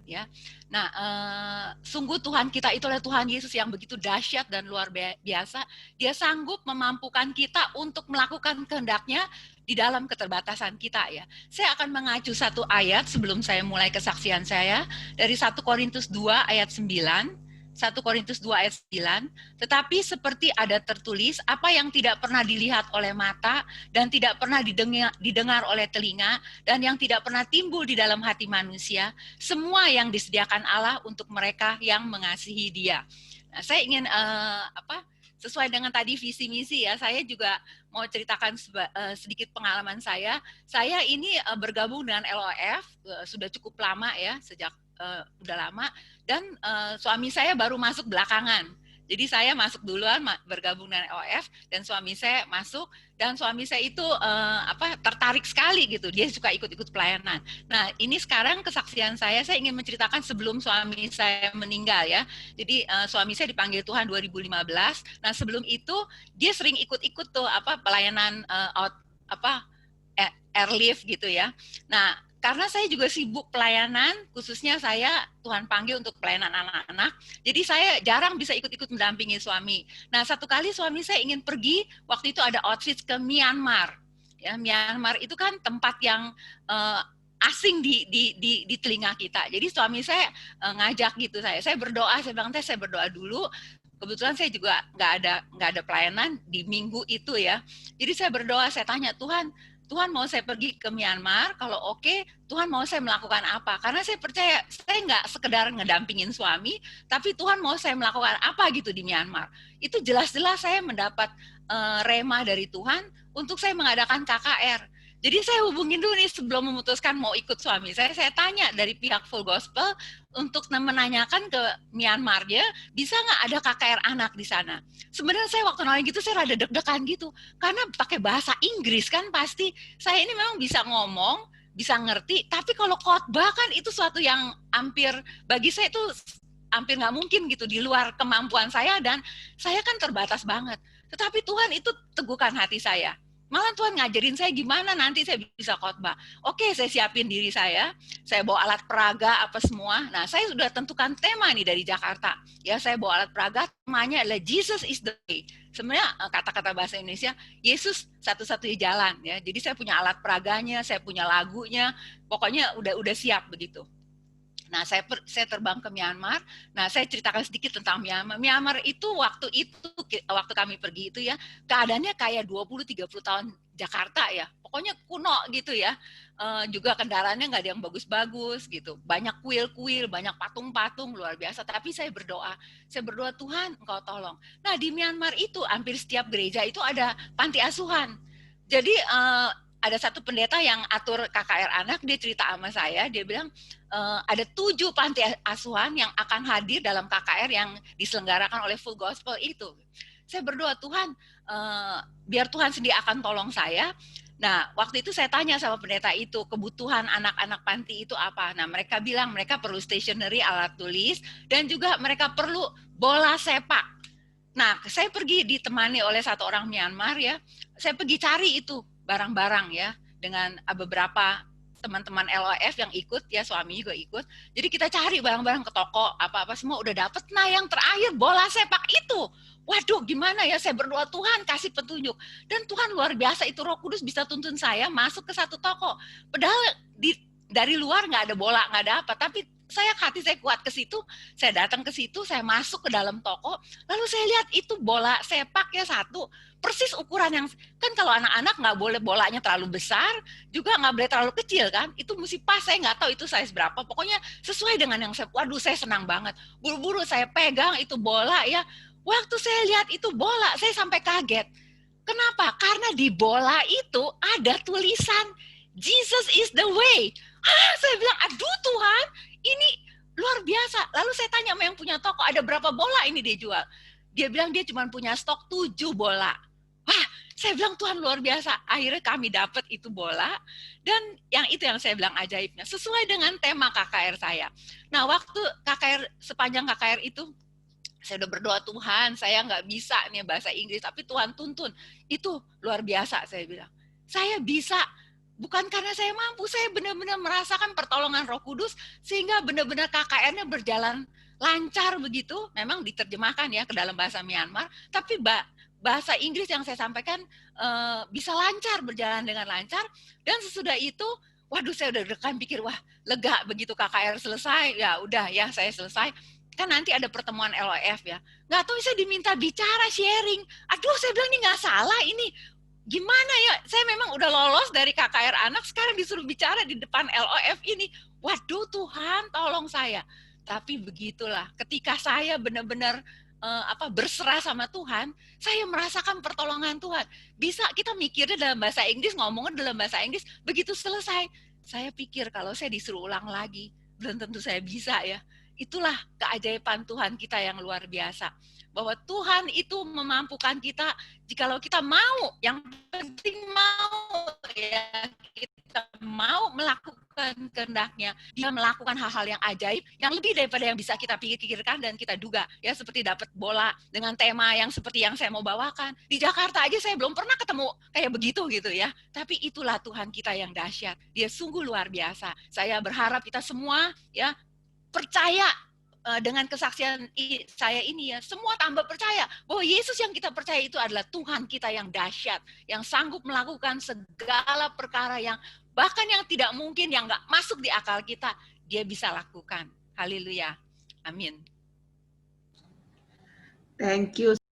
ya. Nah, sungguh Tuhan kita itu adalah Tuhan Yesus yang begitu dahsyat dan luar biasa. Dia sanggup memampukan kita untuk melakukan kehendaknya di dalam keterbatasan kita ya. Saya akan mengacu satu ayat sebelum saya mulai kesaksian saya dari 1 Korintus 2 ayat 9. 1 Korintus 2 ayat 9, tetapi seperti ada tertulis, apa yang tidak pernah dilihat oleh mata dan tidak pernah didengar oleh telinga dan yang tidak pernah timbul di dalam hati manusia, semua yang disediakan Allah untuk mereka yang mengasihi Dia. Nah, saya ingin sesuai dengan tadi visi misi ya, saya juga mau ceritakan sedikit pengalaman saya. Saya ini bergabung dengan LOF sudah cukup lama ya, sejak udah lama, dan suami saya baru masuk belakangan. Jadi saya masuk duluan bergabung dengan LOF dan suami saya masuk, dan suami saya itu tertarik sekali gitu. Dia suka ikut-ikut pelayanan. Nah, ini sekarang kesaksian saya ingin menceritakan sebelum suami saya meninggal ya. Jadi suami saya dipanggil Tuhan 2015. Nah, sebelum itu dia sering ikut-ikut tuh pelayanan airlift gitu ya. Nah, karena saya juga sibuk pelayanan, khususnya saya Tuhan panggil untuk pelayanan anak-anak, jadi saya jarang bisa ikut-ikut mendampingi suami. Nah, satu kali suami saya ingin pergi, waktu itu ada outreach ke Myanmar. Ya, Myanmar itu kan tempat yang asing di telinga kita. Jadi suami saya ngajak gitu saya berdoa, saya bilang saya berdoa dulu. Kebetulan saya juga nggak ada pelayanan di minggu itu ya. Jadi saya berdoa, saya tanya Tuhan mau saya pergi ke Myanmar, kalau oke, Tuhan mau saya melakukan apa? Karena saya percaya, saya nggak sekedar ngedampingin suami, tapi Tuhan mau saya melakukan apa gitu di Myanmar. Itu jelas-jelas saya mendapat rema dari Tuhan untuk saya mengadakan KKR. Jadi saya hubungin dulu nih sebelum memutuskan mau ikut suami. Saya tanya dari pihak Full Gospel untuk menanyakan ke Myanmar, dia bisa nggak ada KKR anak di sana. Sebenarnya saya waktu nanya gitu saya rada deg-degan gitu, karena pakai bahasa Inggris kan pasti saya ini memang bisa ngomong, bisa ngerti, tapi kalau khotbah kan itu suatu yang hampir bagi saya itu hampir nggak mungkin gitu di luar kemampuan saya, dan saya kan terbatas banget. Tetapi Tuhan itu teguhkan hati saya. Malah Tuhan ngajarin saya gimana nanti saya bisa khotbah. Oke, saya siapin diri saya bawa alat peraga apa semua. Nah, saya sudah tentukan tema nih dari Jakarta. Ya, saya bawa alat peraga, temanya adalah Jesus is the way. Sebenarnya kata-kata bahasa Indonesia, Yesus satu-satunya jalan ya. Jadi saya punya alat peraganya, saya punya lagunya, pokoknya udah siap begitu. Nah, saya terbang ke Myanmar. Nah, saya ceritakan sedikit tentang Myanmar. Myanmar itu waktu kami pergi itu ya, keadaannya kayak 20-30 tahun Jakarta ya. Pokoknya kuno gitu ya. Juga kendaraannya nggak ada yang bagus-bagus gitu. Banyak kuil-kuil, banyak patung-patung luar biasa. Tapi saya berdoa Tuhan, Engkau tolong. Nah, di Myanmar itu hampir setiap gereja itu ada panti asuhan. Jadi ada satu pendeta yang atur KKR anak, dia cerita sama saya, dia bilang ada 7 panti asuhan yang akan hadir dalam KKR yang diselenggarakan oleh Full Gospel itu. Saya berdoa, Tuhan, biar Tuhan sendiri akan tolong saya. Nah, waktu itu saya tanya sama pendeta itu, kebutuhan anak-anak panti itu apa? Nah, mereka bilang mereka perlu stationery, alat tulis, dan juga mereka perlu bola sepak. Nah, saya pergi ditemani oleh satu orang Myanmar ya. Saya pergi cari itu barang-barang ya dengan beberapa teman-teman LOF yang ikut ya, suami juga ikut. Jadi kita cari barang-barang ke toko, apa-apa semua udah dapet. Nah, yang terakhir bola sepak itu. Waduh, gimana ya, saya berdoa Tuhan kasih petunjuk. Dan Tuhan luar biasa, itu Roh Kudus bisa tuntun saya masuk ke satu toko. Padahal dari luar nggak ada bola, nggak ada apa. Tapi hati saya kuat ke situ, saya datang ke situ, saya masuk ke dalam toko, lalu saya lihat itu bola sepak ya satu, persis ukuran yang, kan kalau anak-anak nggak boleh bolanya terlalu besar, juga nggak boleh terlalu kecil kan, itu mesti pas, saya nggak tahu itu size berapa, pokoknya sesuai dengan yang saya, waduh saya senang banget, buru-buru saya pegang itu bola ya, waktu saya lihat itu bola, saya sampai kaget. Kenapa? Karena di bola itu ada tulisan Jesus is the way. Saya bilang, aduh Tuhan, ini luar biasa. Lalu saya tanya sama yang punya toko, ada berapa bola ini dia jual? Dia bilang dia cuma punya stok 7 bola. Wah, saya bilang Tuhan luar biasa. Akhirnya kami dapat itu bola, dan yang itu yang saya bilang ajaibnya, sesuai dengan tema KKR saya. Nah, waktu sepanjang KKR itu, saya udah berdoa, Tuhan, saya nggak bisa nih bahasa Inggris, tapi Tuhan tuntun. Itu luar biasa, saya bilang. Saya bisa bukan karena saya mampu, saya benar-benar merasakan pertolongan Roh Kudus sehingga benar-benar KKR-nya berjalan lancar begitu. Memang diterjemahkan ya ke dalam bahasa Myanmar, tapi bahasa Inggris yang saya sampaikan bisa lancar, berjalan dengan lancar. Dan sesudah itu, waduh, saya udah deg-degan pikir, wah lega begitu KKR selesai, ya udah ya saya selesai. Kan nanti ada pertemuan LOF ya, nggak tahu saya diminta bicara sharing. Aduh, saya bilang ini nggak salah ini, gimana ya, saya memang udah lolos dari KKR anak, sekarang disuruh bicara di depan LOF ini. Waduh Tuhan, tolong saya. Tapi begitulah, ketika saya benar-benar berserah sama Tuhan, saya merasakan pertolongan Tuhan. Bisa kita mikirnya dalam bahasa Inggris, ngomongnya dalam bahasa Inggris, begitu selesai, saya pikir kalau saya disuruh ulang lagi, belum tentu saya bisa ya. Itulah keajaiban Tuhan kita yang luar biasa. Bahwa Tuhan itu memampukan kita jikalau kita mau, yang penting mau ya, kita mau melakukan kehendaknya, dia melakukan hal-hal yang ajaib, yang lebih daripada yang bisa kita pikirkan dan kita duga. Ya seperti dapat bola dengan tema yang seperti yang saya mau bawakan. Di Jakarta aja saya belum pernah ketemu kayak begitu gitu ya. Tapi itulah Tuhan kita yang dahsyat. Dia sungguh luar biasa. Saya berharap kita semua ya percaya dengan kesaksian saya ini ya, semua tambah percaya bahwa Yesus yang kita percaya itu adalah Tuhan kita yang dahsyat, yang sanggup melakukan segala perkara yang bahkan yang tidak mungkin, yang nggak masuk di akal kita, dia bisa lakukan. Haleluya. Amin. Thank you